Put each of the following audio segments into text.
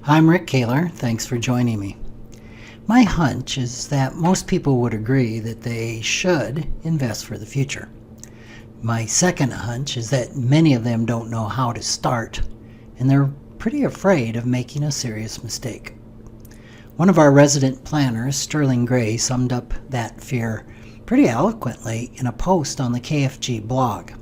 I'm Rick Kaler. Thanks for joining me. My hunch is that most people would agree that they should invest for the future. My second hunch is that many of them don't know how to start, and they're pretty afraid of making a serious mistake. One of our resident planners, Sterling Gray, summed up that fear pretty eloquently in a post on the KFG blog.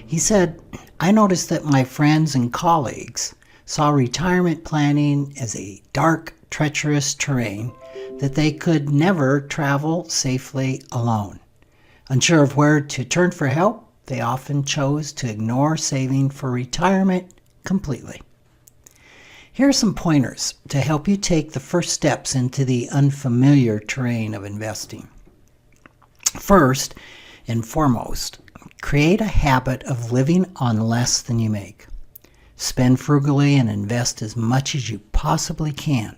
He said, "I noticed that my friends and colleagues saw retirement planning as a dark, treacherous terrain that they could never travel safely alone. Unsure of where to turn for help, they often chose to ignore saving for retirement completely." Here are some pointers to help you take the first steps into the unfamiliar terrain of investing. First and foremost, create a habit of living on less than you make. Spend frugally and invest as much as you possibly can.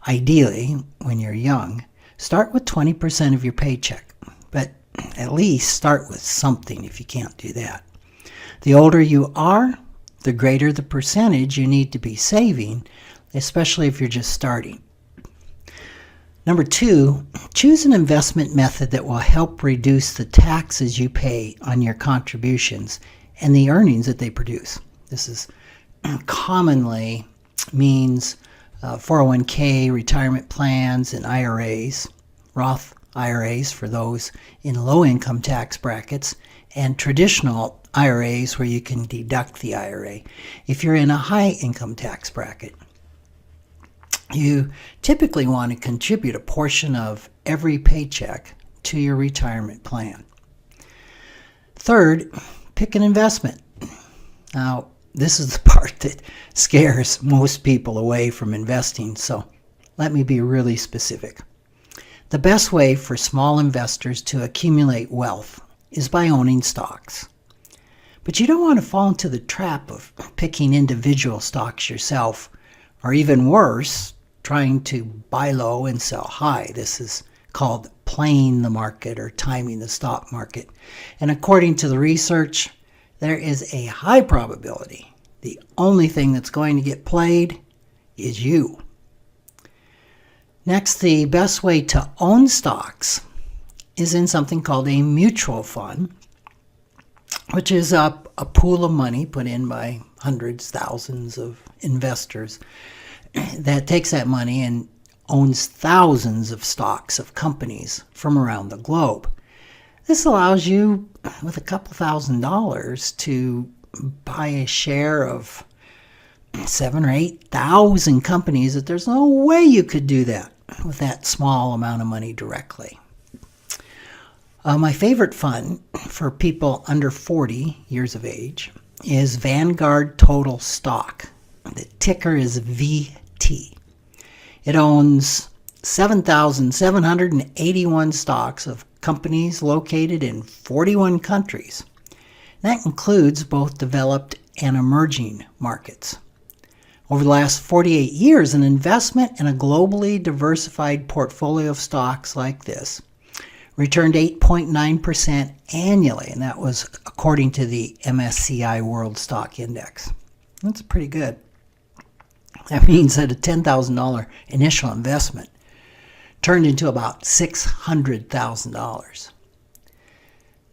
Ideally, when you're young, start with 20% of your paycheck, but at least start with something if you can't do that. The older you are, the greater the percentage you need to be saving, especially if you're just starting. Number 2, choose an investment method that will help reduce the taxes you pay on your contributions and the earnings that they produce. This is commonly means 401k, retirement plans, and IRAs, Roth IRAs for those in low-income tax brackets, and traditional IRAs where you can deduct the IRA if you're in a high-income tax bracket. You typically want to contribute a portion of every paycheck to your retirement plan. Third, pick an investment. Now, this is the part that scares most people away from investing, so let me be really specific. The best way for small investors to accumulate wealth is by owning stocks. But you don't want to fall into the trap of picking individual stocks yourself, or even worse, trying to buy low and sell high. This is called playing the market or timing the stock market. And according to the research, there is a high probability the only thing that's going to get played is you. Next, the best way to own stocks is in something called a mutual fund, which is a pool of money put in by hundreds, thousands of investors that takes that money and owns thousands of stocks of companies from around the globe. This allows you, with a couple $1,000s, to buy a share of 7,000 or 8,000 companies that there's no way you could do that with that small amount of money directly. My favorite fund for people under 40 years of age is Vanguard Total Stock. The ticker is VT. It owns 7,781 stocks of companies located in 41 countries. That includes both developed and emerging markets. Over the last 48 years, an investment in a globally diversified portfolio of stocks like this returned 8.9% annually, and that was according to the MSCI World Stock Index. That's pretty good. That means that a $10,000 initial investment turned into about $600,000.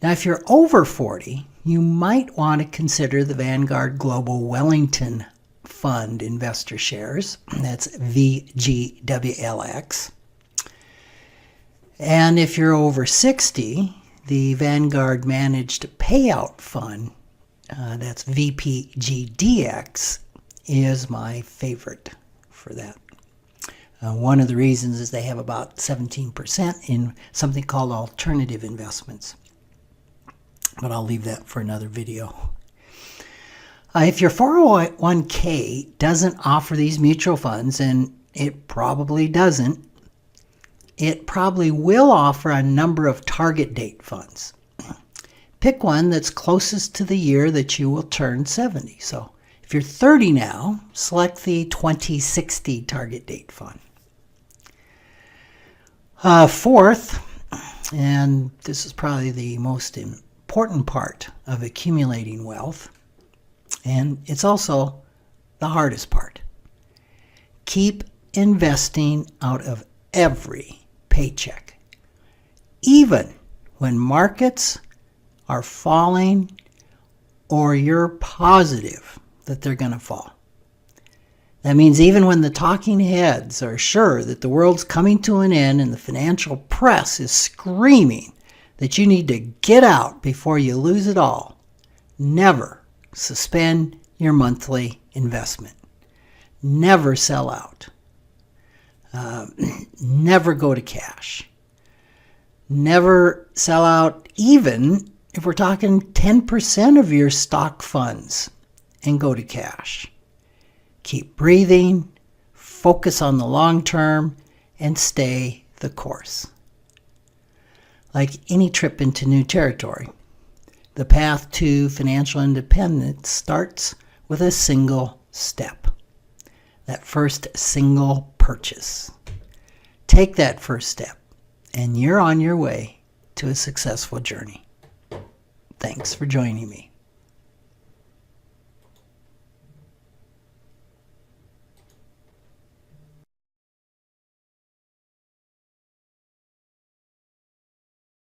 Now, if you're over 40, you might want to consider the Vanguard Global Wellington Fund Investor Shares. That's VGWLX. And if you're over 60, the Vanguard Managed Payout Fund, that's VPGDX, is my favorite for that. One of the reasons is they have about 17% in something called alternative investments. But I'll leave that for another video. If your 401k doesn't offer these mutual funds, and it probably doesn't, it probably will offer a number of target date funds. Pick one that's closest to the year that you will turn 70. So if you're 30 now, select the 2060 target date fund. Fourth, and this is probably the most important part of accumulating wealth, and it's also the hardest part. Keep investing out of every paycheck, even when markets are falling or you're positive that they're going to fall. That means even when the talking heads are sure that the world's coming to an end and the financial press is screaming that you need to get out before you lose it all, never suspend your monthly investment. Never sell out. Never go to cash. Never sell out, even if we're talking 10% of your stock funds, and go to cash. Keep breathing, focus on the long term, and stay the course. Like any trip into new territory, the path to financial independence starts with a single step. That first single purchase. Take that first step, and you're on your way to a successful journey. Thanks for joining me.